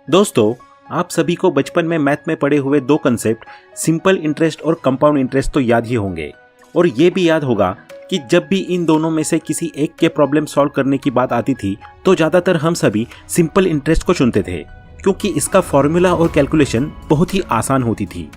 दोस्तों, आप सभी को बचपन में मैथ में पढ़े हुए दो कंसेप्ट सिंपल इंटरेस्ट और कंपाउंड इंटरेस्ट तो याद ही होंगे और ये भी याद होगा कि जब भी इन दोनों में से किसी एक के प्रॉब्लम सॉल्व करने की बात आती थी तो ज़्यादातर हम सभी सिंपल इंटरेस्ट को चुनते थे क्योंकि इसका फॉर्मूला और कैलकुलेशन बहुत ही आसान होती थी।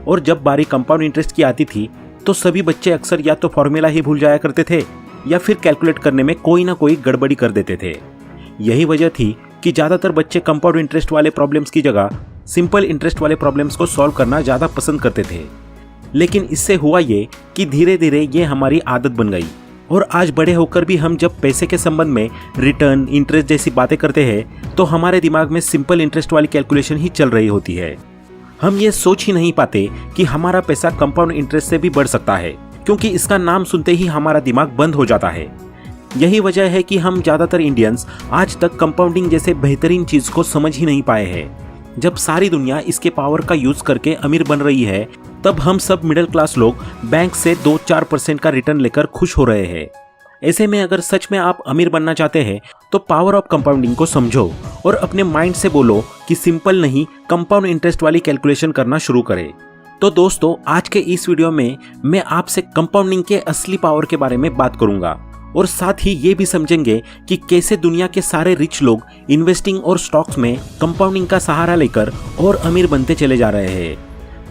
और जब बारी कंपाउंड इंटरेस्ट की आती थी तो सभी बच्चे अक्सर या तो फॉर्मूला ही भूल जाया करते थे या फिर कैलकुलेट करने में कोई ना कोई गड़बड़ी कर देते थे। यही वजह थी कि ज़्यादातर बच्चे कंपाउंड इंटरेस्ट वाले प्रॉब्लम्स की जगह सिंपल इंटरेस्ट वाले प्रॉब्लम्स को सॉल्व करना ज़्यादा पसंद करते थे। लेकिन इससे हुआ ये कि धीरे धीरे ये हमारी आदत बन गई और आज बड़े होकर भी हम जब पैसे के संबंध में रिटर्न, इंटरेस्ट जैसी बातें करते हैं तो हमारे दिमाग में सिंपल इंटरेस्ट वाली कैलकुलेशन ही चल रही होती है। हम ये सोच ही नहीं पाते कि हमारा पैसा कंपाउंड इंटरेस्ट से भी बढ़ सकता है, क्योंकि इसका नाम सुनते ही हमारा दिमाग बंद हो जाता है। यही वजह है कि हम ज़्यादातर इंडियंस आज तक कंपाउंडिंग जैसे बेहतरीन चीज़ को समझ ही नहीं पाए हैं। जब सारी दुनिया इसके पावर का यूज़ करके अमीर बन रही है तब हम सब मिडिल क्लास लोग बैंक से 2-4% का रिटर्न लेकर खुश हो रहे हैं। ऐसे में अगर सच में आप अमीर बनना चाहते हैं तो पावर ऑफ कंपाउंडिंग को समझो और अपने माइंड से बोलो कि सिंपल नहीं, कंपाउंड इंटरेस्ट वाली कैलकुलेशन करना शुरू करें। तो दोस्तों, आज के इस वीडियो में मैं आपसे कंपाउंडिंग के असली पावर के बारे में बात करूंगा और साथ ही ये भी समझेंगे कि कैसे दुनिया के सारे रिच लोग इन्वेस्टिंग और स्टॉक्स में कंपाउंडिंग का सहारा लेकर और अमीर बनते चले जा रहे हैं।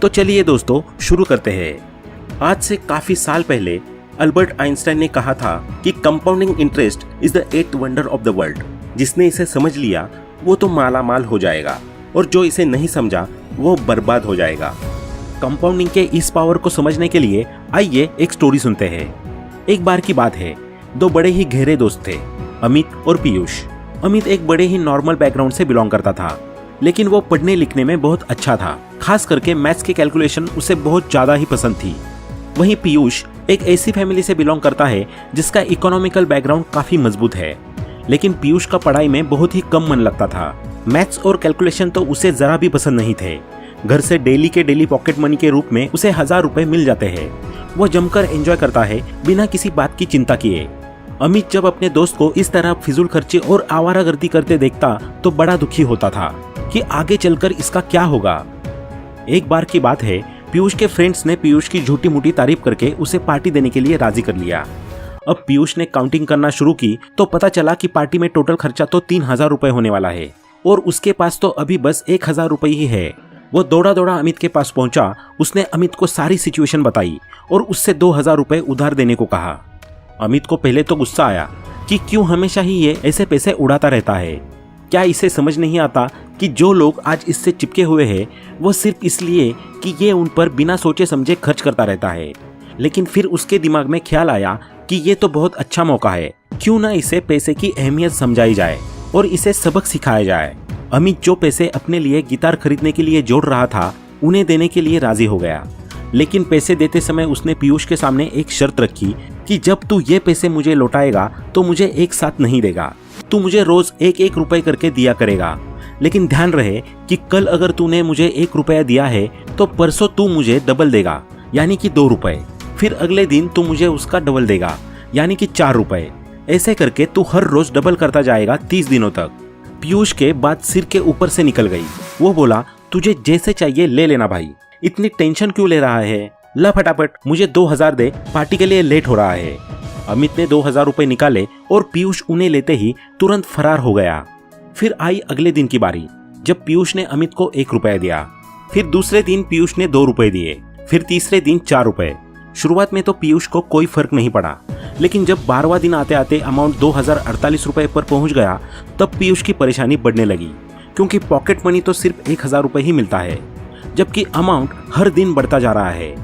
तो चलिए दोस्तों, शुरू करते हैं। आज से काफी साल पहले अल्बर्ट आइंस्टाइन ने कहा था कि compounding interest is the 8th wonder of the world. जिसने इसे समझ लिया वो तो माला माल हो जाएगा और जो इसे नहीं समझा वो बर्बाद हो जाएगा। कंपाउंडिंग के इस पावर को समझने के लिए आइए एक स्टोरी सुनते हैं। एक बार की बात है, दो बड़े ही गहरे दोस्त थे, अमित और पीयूष। अमित एक बड़े ही नॉर्मल बैकग्राउंड से बिलोंग करता था, लेकिन वो पढ़ने लिखने में बहुत अच्छा था। खास करके मैथ्स की कैलकुलेशन उसे बहुत ज़्यादा ही पसंद थी। वहीं पीयूष एक ऐसी फैमिली से बिलोंग करता है जिसका इकोनॉमिकल बैकग्राउंड काफ़ी मजबूत है, लेकिन पीयूष का पढ़ाई में बहुत ही कम मन लगता था। मैथ्स और कैलकुलेशन तो उसे ज़रा भी पसंद नहीं थे। घर से डेली के डेली पॉकेट मनी के रूप में उसे 1000 रुपए मिल जाते हैं। वो जमकर एंजॉय करता है बिना किसी बात की चिंता किए। अमित जब अपने दोस्त को इस तरह फिजूल खर्चे और आवारागर्दी करते देखता तो बड़ा दुखी होता था कि आगे चलकर इसका क्या होगा। एक बार की बात है, पीयूष के फ्रेंड्स ने पीयूष की झूठी मूठी तारीफ करके उसे पार्टी देने के लिए राजी कर लिया। अब पीयूष ने काउंटिंग करना शुरू की तो पता चला कि पार्टी में टोटल खर्चा तो 3000 रुपए होने वाला है और उसके पास तो अभी बस 1000 रुपए ही है। वो दौड़ा दौड़ा अमित के पास पहुंचा। उसने अमित को सारी सिचुएशन बताई और उससे 2000 रुपए उधार देने को कहा। अमित को पहले तो गुस्सा आया कि क्यों हमेशा ही ये ऐसे पैसे उड़ाता रहता है। क्या इसे समझ नहीं आता कि जो लोग आज इससे चिपके हुए हैं वो सिर्फ इसलिए कि ये उन पर बिना सोचे समझे खर्च करता रहता है। लेकिन फिर उसके दिमाग में ख्याल आया कि ये तो बहुत अच्छा मौका है, क्यों ना इसे पैसे की अहमियत समझाई जाए और इसे सबक सिखाया जाए। अमित जो पैसे अपने लिए गिटार खरीदने के लिए जोड़ रहा था उन्हें देने के लिए राजी हो गया। लेकिन पैसे देते समय उसने पीयूष के सामने एक शर्त रखी कि जब तू ये पैसे मुझे लौटाएगा तो मुझे एक साथ नहीं देगा, तू मुझे रोज 1-1 रुपए करके दिया करेगा। लेकिन ध्यान रहे कि कल अगर तूने मुझे 1 रुपया दिया है तो परसों तू मुझे डबल देगा, यानी कि 2 रुपए। फिर अगले दिन तू मुझे उसका डबल देगा, यानी कि 4 रुपए। ऐसे करके तू हर रोज डबल करता जाएगा 30 दिनों तक। पीयूष के बात सिर के ऊपर से निकल गई। वो बोला, तुझे जैसे चाहिए ले लेना भाई, इतनी टेंशन क्यों ले रहा है? ला फटाफट मुझे 2000 दे, पार्टी के लिए लेट हो रहा है। अमित ने 2000 रुपए निकाले और पीयूष उन्हें लेते ही तुरंत फरार हो गया। फिर आई अगले दिन की बारी, जब पीयूष ने अमित को 1 रुपया दिया। फिर दूसरे दिन पीयूष ने 2 रुपए दिए। फिर तीसरे दिन 4 रुपए। शुरुआत में तो पीयूष को कोई फर्क नहीं पड़ा, लेकिन जब 12वां दिन आते आते अमाउंट 2048 रुपए पर पहुंच गया तब पीयूष की परेशानी बढ़ने लगी, क्योंकि पॉकेट मनी तो सिर्फ 1000 रुपए ही मिलता है, जबकि अमाउंट हर दिन बढ़ता जा रहा है।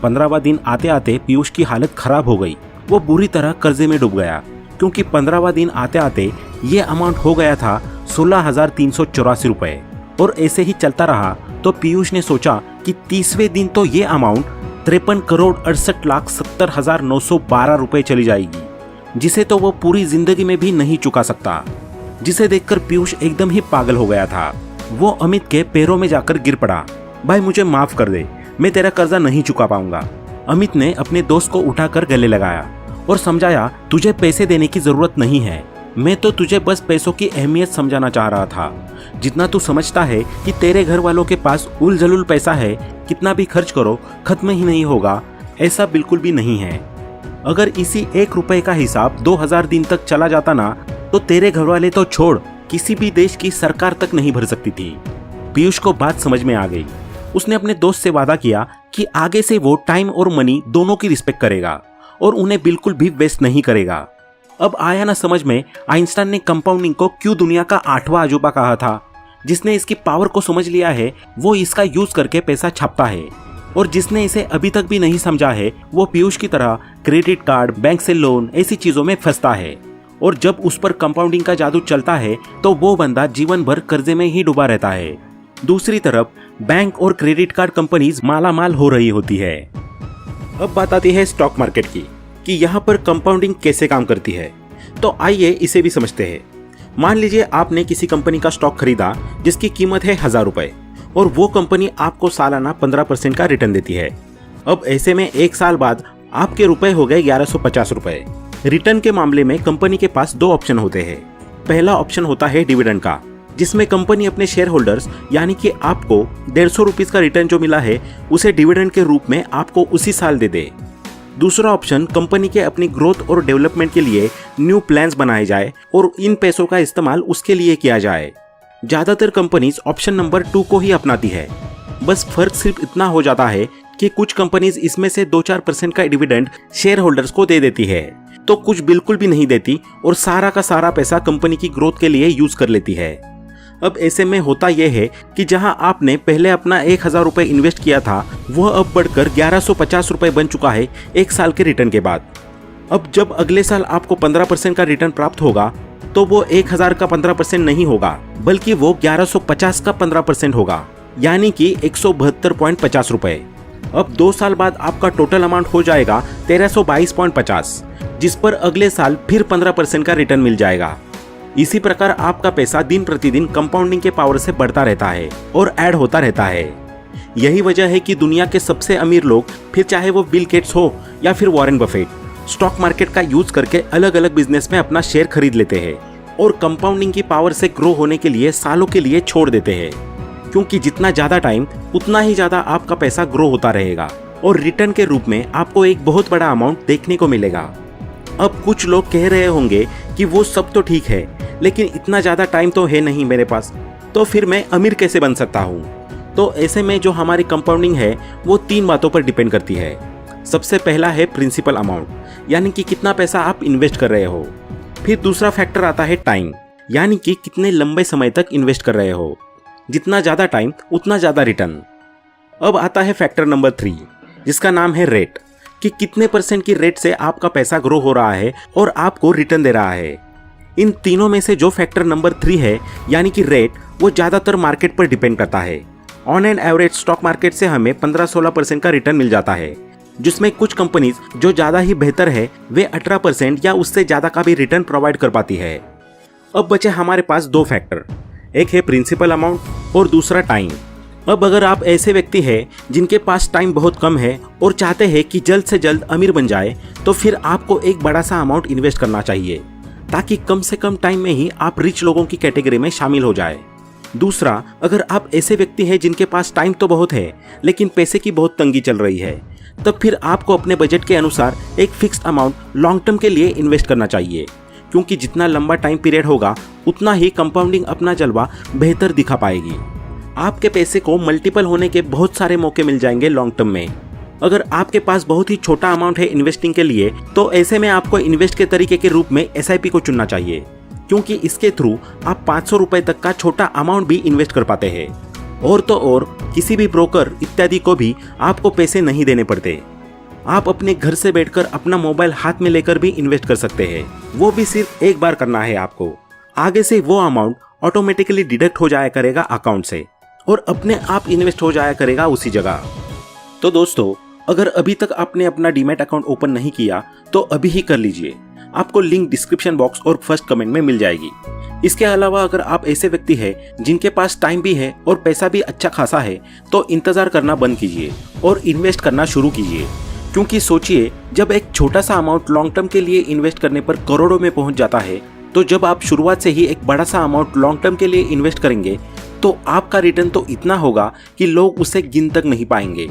15वां दिन आते आते पीयूष की हालत खराब हो गई। वो बुरी तरह कर्जे में डूब गया, क्योंकि 15वां दिन आते आते ये अमाउंट हो गया था 16,384 रुपए। और ऐसे ही चलता रहा तो पीयूष ने सोचा कि 30वें दिन तो ये अमाउंट 53,68,70,912 रुपए चली जाएगी, जिसे तो वो पूरी जिंदगी में भी नहीं चुका सकता। जिसे देखकर पीयूष एकदम ही पागल हो गया था। वो अमित के पैरों में जाकर गिर पड़ा। भाई मुझे माफ कर दे, मैं तेरा कर्जा नहीं चुका पाऊंगा। अमित ने अपने दोस्त को उठाकर गले लगाया और समझाया, तुझे पैसे देने की जरूरत नहीं है, मैं तो तुझे बस पैसों की अहमियत समझाना चाह रहा था। जितना तू समझता है कि तेरे घर वालों के पास उल जलुल पैसा है, कितना भी खर्च करो खत्म ही नहीं होगा, ऐसा बिल्कुल भी नहीं है। अगर इसी 1 रुपए का हिसाब 2000 दिन तक चला जाता ना, तो तेरे घर वाले तो छोड़, किसी भी देश की सरकार तक नहीं भर सकती थी। पीयूष को बात समझ में आ गई। उसने अपने दोस्त से वादा किया कि आगे से वो टाइम और मनी दोनों की रिस्पेक्ट करेगा और उन्हें बिल्कुल भी वेस्ट नहीं करेगा। अब आया ना समझ में आइंस्टाइन ने कंपाउंडिंग को क्यों दुनिया का 8वां अजूबा कहा था। जिसने इसकी पावर को समझ लिया है वो इसका यूज करके पैसा छापता है, और जिसने इसे अभी तक भी नहीं समझा है वो पीयूष की तरह क्रेडिट कार्ड, बैंक से लोन ऐसी चीजों में फंसता है। और जब उस पर कंपाउंडिंग का जादू चलता है तो वो बंदा जीवन भर कर्जे में ही डूबा रहता है। दूसरी तरफ बैंक और क्रेडिट कार्ड कंपनीज मालामाल हो रही होती है। अब बात आती है स्टॉक मार्केट की कि यहाँ पर कंपाउंडिंग कैसे काम करती है। तो आइए इसे भी समझते हैं। मान लीजिए आपने किसी कंपनी का स्टॉक खरीदा जिसकी कीमत है 1000 रुपए, और वो कंपनी आपको सालाना 15% का रिटर्न देती है। अब ऐसे में 1 साल बाद आपके रुपए हो गए 1150 रुपए। रिटर्न के मामले में कंपनी के पास 2 ऑप्शन होते हैं। पहला ऑप्शन होता है डिविडेंड का, जिसमें कंपनी अपने शेयर होल्डर्स यानी कि आपको 150 रुपीज का रिटर्न जो मिला है उसे डिविडेंड के रूप में आपको उसी साल दे दे। दूसरा ऑप्शन कंपनी के अपनी ग्रोथ और डेवलपमेंट के लिए न्यू प्लान्स बनाए जाए और इन पैसों का इस्तेमाल उसके लिए किया जाए। ज्यादातर कंपनीज ऑप्शन नंबर 2 को ही अपनाती है। बस फर्क सिर्फ इतना हो जाता है कि कुछ कंपनीज इसमें से 2-4% का डिविडेंड शेयर होल्डर्स को दे देती है, तो कुछ बिल्कुल भी नहीं देती और सारा का सारा पैसा कंपनी की ग्रोथ के लिए यूज कर लेती है। अब ऐसे में होता यह है कि जहां आपने पहले अपना 1000 रुपए इन्वेस्ट किया था वह अब बढ़कर 1150 रुपए बन चुका है 1 साल के रिटर्न के बाद। अब जब अगले साल आपको 15% का रिटर्न प्राप्त होगा तो वो 1000 का 15% नहीं होगा, बल्कि वो 1150 का 15% होगा, यानी कि 172.50 रुपए। अब 2 साल बाद आपका टोटल अमाउंट हो जाएगा 1322.50, जिस पर अगले साल फिर 15% का रिटर्न मिल जाएगा। इसी प्रकार आपका पैसा दिन प्रतिदिन कंपाउंडिंग के पावर से बढ़ता रहता है और ऐड होता रहता है। यही वजह है कि दुनिया के सबसे अमीर लोग, फिर चाहे वो बिल गेट्स हो या फिर वॉरेन बफेट, स्टॉक मार्केट का यूज करके अलग अलग बिजनेस में अपना शेयर खरीद लेते हैं और कंपाउंडिंग की पावर से ग्रो होने के लिए सालों के लिए छोड़ देते हैं, क्योंकि जितना ज्यादा टाइम उतना ही ज्यादा आपका पैसा ग्रो होता रहेगा और रिटर्न के रूप में आपको एक बहुत बड़ा अमाउंट देखने को मिलेगा। अब कुछ लोग कह रहे होंगे कि वो सब तो ठीक है, लेकिन इतना ज्यादा टाइम तो है नहीं मेरे पास, तो फिर मैं अमीर कैसे बन सकता हूँ। तो ऐसे में जो हमारी कंपाउंडिंग है वो 3 बातों पर डिपेंड करती है। सबसे पहला है प्रिंसिपल अमाउंट, यानी कि कितना पैसा आप इन्वेस्ट कर रहे हो। फिर दूसरा फैक्टर आता है टाइम, यानी कि कितने लंबे समय तक इन्वेस्ट कर रहे हो। जितना ज्यादा टाइम उतना ज्यादा रिटर्न। अब आता है फैक्टर नंबर 3, जिसका नाम है रेट, कि कितने % की रेट से आपका पैसा ग्रो हो रहा है और आपको रिटर्न दे रहा है। इन तीनों में से जो फैक्टर नंबर 3 है यानी कि रेट, वो ज्यादातर मार्केट पर डिपेंड करता है। On an average stock market से हमें 15-16% का रिटर्न मिल जाता है, जिसमें कुछ कंपनीज जो ज्यादा ही बेहतर है वे 18% या उससे ज्यादा का भी रिटर्न प्रोवाइड कर पाती है। अब बचे हमारे पास 2 फैक्टर, एक है प्रिंसिपल अमाउंट और दूसरा टाइम। अब अगर आप ऐसे व्यक्ति हैं जिनके पास टाइम बहुत कम है और चाहते हैं कि जल्द से जल्द अमीर बन जाए, तो फिर आपको एक बड़ा सा अमाउंट इन्वेस्ट करना चाहिए, ताकि कम से कम टाइम में ही आप रिच लोगों की कैटेगरी में शामिल हो जाए। दूसरा, अगर आप ऐसे व्यक्ति हैं जिनके पास टाइम तो बहुत है लेकिन पैसे की बहुत तंगी चल रही है, तब फिर आपको अपने बजट के अनुसार एक फिक्स्ड अमाउंट लॉन्ग टर्म के लिए इन्वेस्ट करना चाहिए, क्योंकि जितना लंबा टाइम पीरियड होगा उतना ही कंपाउंडिंग अपना जलवा बेहतर दिखा पाएगी। आपके पैसे को मल्टीपल होने के बहुत सारे मौके मिल जाएंगे लॉन्ग टर्म में। अगर आपके पास बहुत ही छोटा अमाउंट है इन्वेस्टिंग के लिए, तो ऐसे में आपको इन्वेस्ट के तरीके के रूप में SIP को चुनना चाहिए, क्योंकि इसके थ्रू आप 500 रुपए तक का छोटा अमाउंट भी इन्वेस्ट कर पाते हैं। और तो और किसी भी ब्रोकर इत्यादि को भी आपको पैसे नहीं देने पड़ते। आप अपने घर से बैठकर अपना मोबाइल हाथ में लेकर भी इन्वेस्ट कर सकते हैं, वो भी सिर्फ एक बार करना है आपको। आगे से वो अमाउंट ऑटोमेटिकली डिडक्ट हो जाया करेगा अकाउंट से और अपने आप इन्वेस्ट हो जाया करेगा उसी जगह। तो दोस्तों, अगर अभी तक आपने अपना डीमैट अकाउंट ओपन नहीं किया तो अभी ही कर लीजिए। आपको लिंक डिस्क्रिप्शन बॉक्स और फर्स्ट कमेंट में मिल जाएगी। इसके अलावा अगर आप ऐसे व्यक्ति हैं जिनके पास टाइम भी है और पैसा भी अच्छा खासा है, तो इंतजार करना बंद कीजिए और इन्वेस्ट करना शुरू कीजिए। क्योंकि सोचिए, जब एक छोटा सा अमाउंट लॉन्ग टर्म के लिए इन्वेस्ट करने पर करोड़ों में पहुंच जाता है, तो जब आप शुरुआत से ही एक बड़ा सा अमाउंट लॉन्ग टर्म के लिए इन्वेस्ट करेंगे तो आपका रिटर्न तो इतना होगा कि लोग उसे गिन तक नहीं पाएंगे,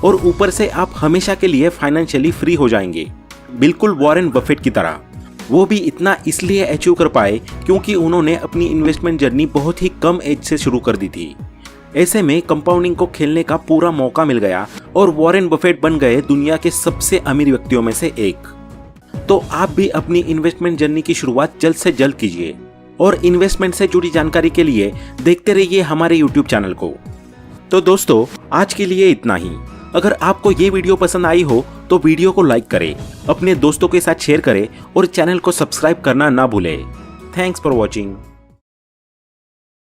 और ऊपर से आप हमेशा के लिए फाइनेंशियली फ्री हो जाएंगे, बिल्कुल वॉरेन बफेट की तरह। वो भी इतना इसलिए अचीव कर पाए क्योंकि उन्होंने अपनी इन्वेस्टमेंट जर्नी बहुत ही कम एज से शुरू कर दी थी। ऐसे में कंपाउंडिंग को खेलने का पूरा मौका मिल गया और वॉरेन बफेट बन गए दुनिया के सबसे अमीर व्यक्तियों में से एक। तो आप भी अपनी इन्वेस्टमेंट जर्नी की शुरुआत जल्द से जल्द कीजिए, और इन्वेस्टमेंट से जुड़ी जानकारी के लिए देखते रहिए हमारे YouTube चैनल को। तो दोस्तों, आज के लिए इतना ही। अगर आपको ये वीडियो पसंद आई हो तो वीडियो को लाइक करें, अपने दोस्तों के साथ शेयर करें और चैनल को सब्सक्राइब करना ना भूलें। Thanks for watching.